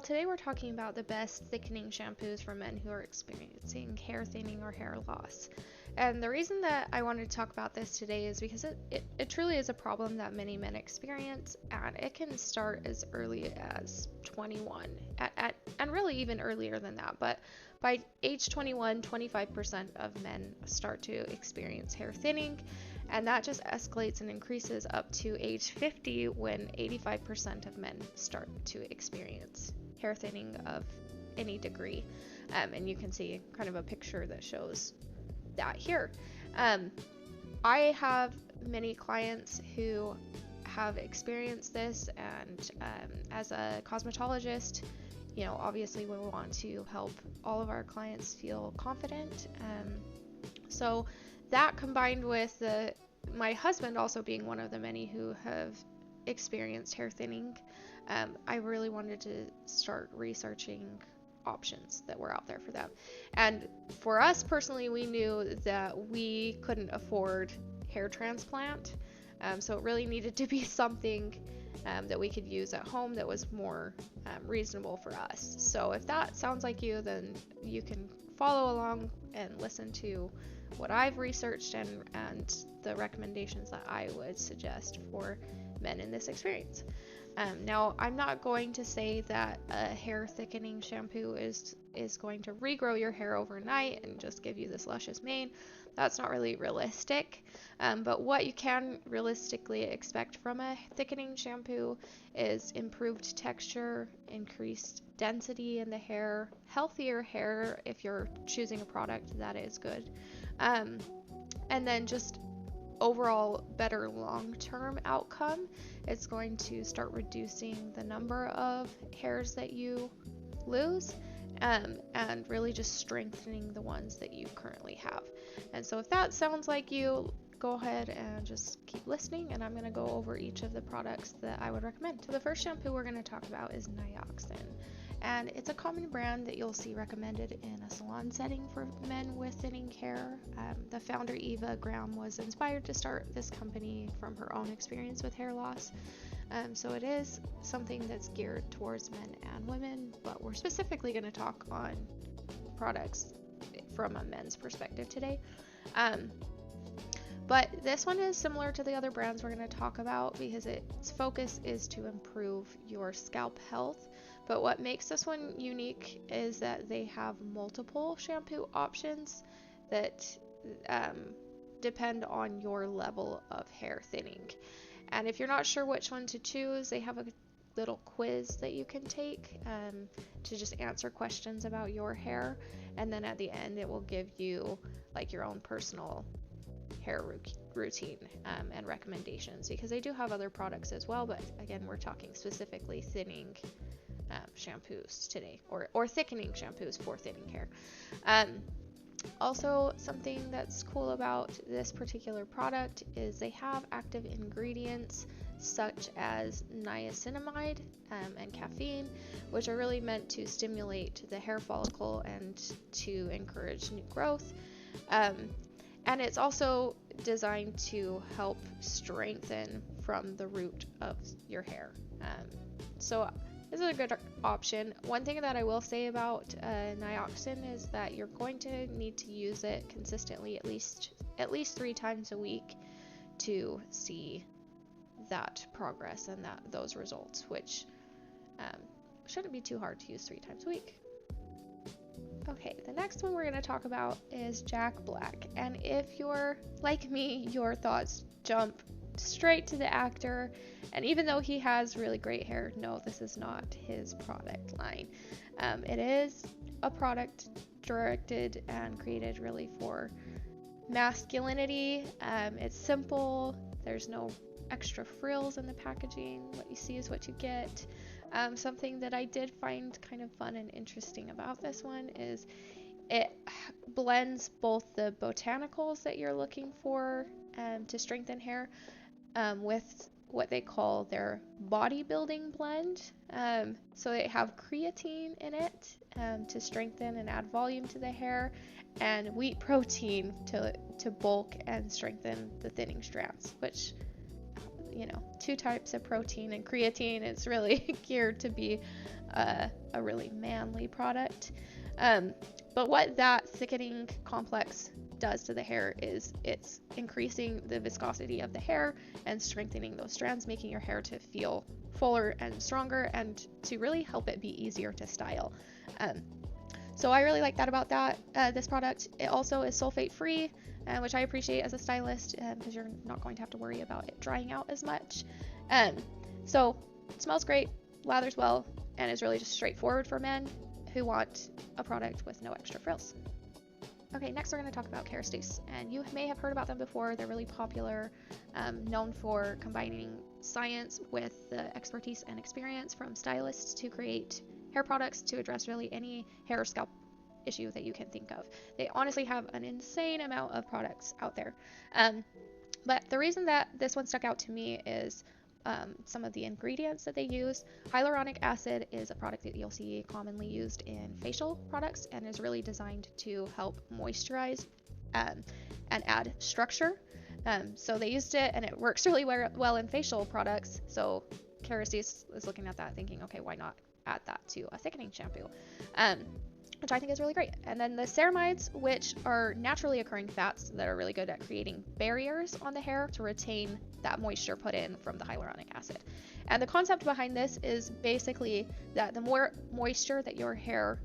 Well, today we're talking about the best thickening shampoos for men who are experiencing hair thinning or hair loss. And the reason that I wanted to talk about this today is because it truly is a problem that many men experience, and it can start as early as 21, and really even earlier than that. But by age 21, 25% of men start to experience hair thinning, and that just escalates and increases up to age 50 when 85% of men start to experience hair thinning of any degree. And you can see kind of a picture that shows that here. I have many clients who have experienced this, and as a cosmetologist, you know, obviously we want to help all of our clients feel confident. So that combined with my husband also being one of the many who have experienced hair thinning, I really wanted to start researching options that were out there for them. And for us personally, we knew that we couldn't afford hair transplant, so it really needed to be something that we could use at home that was more reasonable for us. So if that sounds like you, then you can follow along and listen to what I've researched and the recommendations that I would suggest for men in this experience. Now, I'm not going to say that a hair thickening shampoo is going to regrow your hair overnight and just give you this luscious mane. That's not really realistic. But what you can realistically expect from a thickening shampoo is improved texture, increased density in the hair, healthier hair if you're choosing a product that is good, and then just overall better long-term outcome. It's going to start reducing the number of hairs that you lose, and really just strengthening the ones that you currently have. And so if that sounds like you, go ahead and just keep listening, and I'm going to go over each of the products that I would recommend. So the first shampoo we're going to talk about is Nioxin. And it's a common brand that you'll see recommended in a salon setting for men with thinning hair. The founder, Eva Graham, was inspired to start this company from her own experience with hair loss. So it is something that's geared towards men and women, but we're specifically going to talk on products from a men's perspective today. But this one is similar to the other brands we're going to talk about because its focus is to improve your scalp health. But what makes this one unique is that they have multiple shampoo options that depend on your level of hair thinning. And if you're not sure which one to choose, they have a little quiz that you can take to just answer questions about your hair. And then at the end, it will give you like your own personal hair routine and recommendations, because they do have other products as well. But again, we're talking specifically thinning shampoos today, or thickening shampoos for thinning hair. Also, something that's cool about this particular product is they have active ingredients such as niacinamide and caffeine, which are really meant to stimulate the hair follicle and to encourage new growth. And it's also designed to help strengthen from the root of your hair. So this is a good option. One thing that I will say about Nioxin is that you're going to need to use it consistently at least 3 times a week to see that progress and those results, which shouldn't be too hard to use 3 times a week. Okay, the next one we're going to talk about is Jack Black. And if you're like me, your thoughts jump straight to the actor, and even though he has really great hair, no, this is not his product line. It is a product directed and created really for masculinity. It's simple, there's no extra frills in the packaging. What you see is what you get. Something that I did find kind of fun and interesting about this one is it blends both the botanicals that you're looking for to strengthen hair with what they call their bodybuilding blend. So they have creatine in it to strengthen and add volume to the hair, and wheat protein to bulk and strengthen the thinning strands, which 2 types of protein and creatine. It's really geared to be a really manly product. But what that thickening complex does to the hair is it's increasing the viscosity of the hair and strengthening those strands, making your hair to feel fuller and stronger and to really help it be easier to style. So I really like that about this product. It also is sulfate free, which I appreciate as a stylist because you're not going to have to worry about it drying out as much. So it smells great, lathers well, and is really just straightforward for men who want a product with no extra frills. Okay, next we're going to talk about Kerastase, and you may have heard about them before. They're really popular, known for combining science with the expertise and experience from stylists to create hair products to address really any hair or scalp issue that you can think of. They honestly have an insane amount of products out there. But the reason that this one stuck out to me is some of the ingredients that they use. Hyaluronic acid is a product that you'll see commonly used in facial products and is really designed to help moisturize and add structure. So they used it and it works really well in facial products. So Kerastase is looking at that thinking, okay, why not add that to a thickening shampoo? Which I think is really great. And then the ceramides, which are naturally occurring fats that are really good at creating barriers on the hair to retain that moisture put in from the hyaluronic acid. And the concept behind this is basically that the more moisture that your hair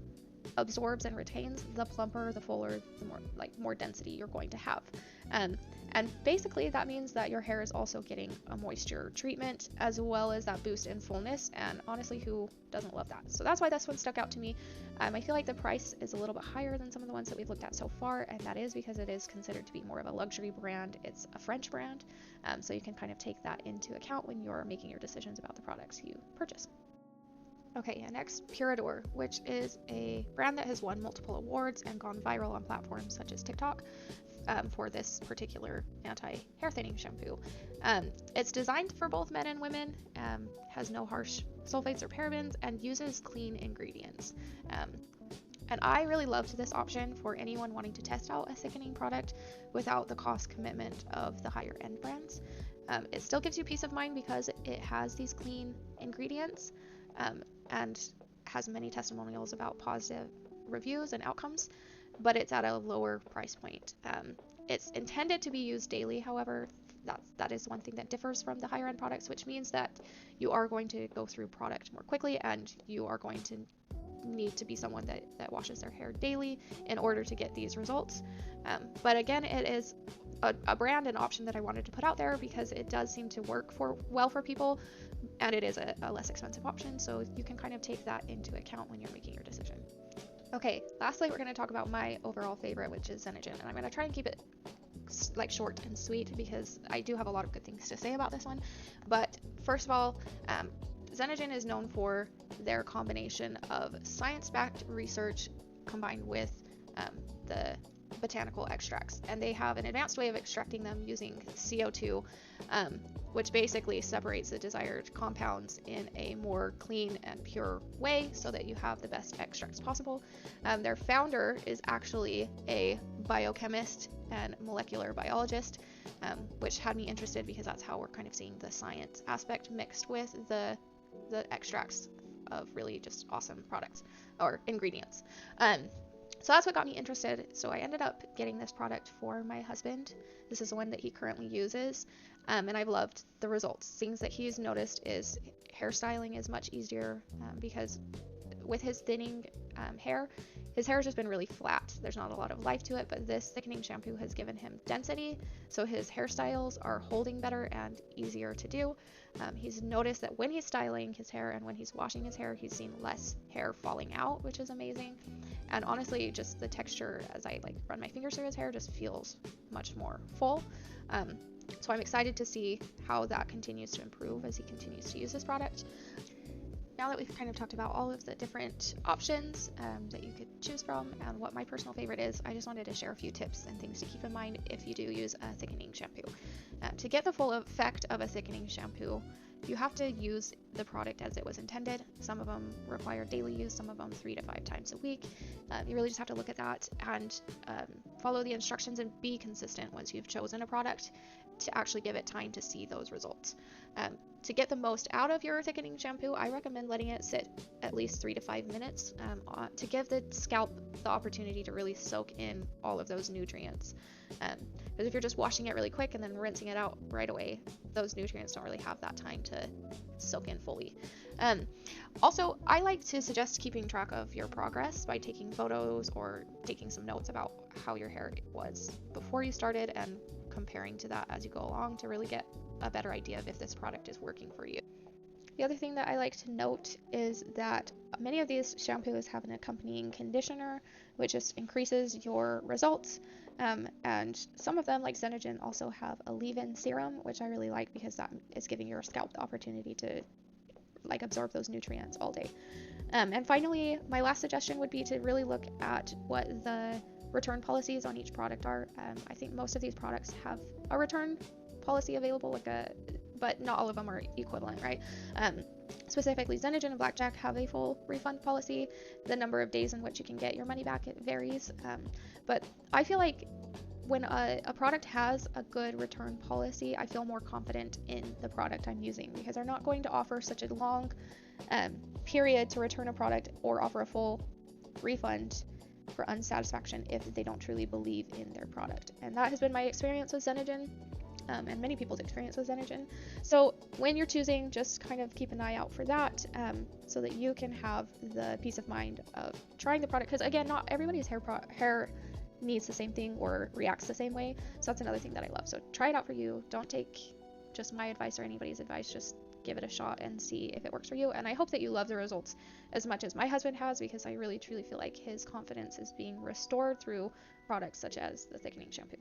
absorbs and retains, the plumper, the fuller, the more density you're going to have. And basically that means that your hair is also getting a moisture treatment as well as that boost in fullness, and honestly, who doesn't love that? So that's why this one stuck out to me. I feel like the price is a little bit higher than some of the ones that we've looked at so far, and that is because it is considered to be more of a luxury brand. It's a French brand, so you can kind of take that into account when you're making your decisions about the products you purchase. Okay, and next, Purador, which is a brand that has won multiple awards and gone viral on platforms such as TikTok for this particular anti-hair thinning shampoo. It's designed for both men and women, has no harsh sulfates or parabens, and uses clean ingredients. And I really loved this option for anyone wanting to test out a thickening product without the cost commitment of the higher end brands. It still gives you peace of mind because it has these clean ingredients, and has many testimonials about positive reviews and outcomes, but it's at a lower price point. It's intended to be used daily, however. That is one thing that differs from the higher end products, which means that you are going to go through product more quickly and you are going to need to be someone that washes their hair daily in order to get these results. But again, it is a brand and option that I wanted to put out there because it does seem to work well for people, and it is a less expensive option, so you can kind of take that into account when you're making your decision. Okay, lastly, we're going to talk about my overall favorite, which is Zenagen, and I'm going to try and keep it short and sweet because I do have a lot of good things to say about this one. But first of all, Zenagen is known for their combination of science-backed research combined with the botanical extracts, and they have an advanced way of extracting them using CO2, which basically separates the desired compounds in a more clean and pure way so that you have the best extracts possible. Their founder is actually a biochemist and molecular biologist, which had me interested because that's how we're kind of seeing the science aspect mixed with the extracts of really just awesome products or ingredients. So that's what got me interested. So I ended up getting this product for my husband. This is the one that he currently uses, and I've loved the results. Things that he's noticed is hairstyling is much easier because with his thinning hair, his hair has just been really flat. There's not a lot of life to it, but this thickening shampoo has given him density, so his hairstyles are holding better and easier to do. He's noticed that when he's styling his hair and when he's washing his hair, he's seen less hair falling out, which is amazing. And honestly, just the texture as I run my fingers through his hair just feels much more full. So I'm excited to see how that continues to improve as he continues to use this product. Now that we've kind of talked about all of the different options that you could choose from and what my personal favorite is, I just wanted to share a few tips and things to keep in mind if you do use a thickening shampoo. To get the full effect of a thickening shampoo, you have to use the product as it was intended. Some of them require daily use, some of them 3 to 5 times a week. You really just have to look at that and follow the instructions and be consistent once you've chosen a product. to actually give it time to see those results. To get the most out of your thickening shampoo, I recommend letting it sit at least 3 to 5 minutes to give the scalp the opportunity to really soak in all of those nutrients. Because if you're just washing it really quick and then rinsing it out right away, those nutrients don't really have that time to soak in fully. Also, I like to suggest keeping track of your progress by taking photos or taking some notes about how your hair was before you started and comparing to that as you go along to really get a better idea of if this product is working for you. The other thing that I like to note is that many of these shampoos have an accompanying conditioner, which just increases your results. And some of them, like Zenagen, also have a leave-in serum, which I really like because that is giving your scalp the opportunity to like absorb those nutrients all day. And finally, my last suggestion would be to really look at what the return policies on each product are. I think most of these products have a return policy available, but not all of them are equivalent, right? Specifically, Zenagen and Blackjack have a full refund policy. The number of days in which you can get your money back, it varies. But I feel like when a product has a good return policy, I feel more confident in the product I'm using because they're not going to offer such a long period to return a product or offer a full refund for unsatisfaction if they don't truly believe in their product. And that has been my experience with Zenagen. And many people's experience with Zenagen. So when you're choosing, just kind of keep an eye out for that so that you can have the peace of mind of trying the product. Because again, not everybody's hair needs the same thing or reacts the same way. So that's another thing that I love. So try it out for you. Don't take just my advice or anybody's advice. Just give it a shot and see if it works for you. And I hope that you love the results as much as my husband has, because I really truly feel like his confidence is being restored through products such as the thickening shampoo.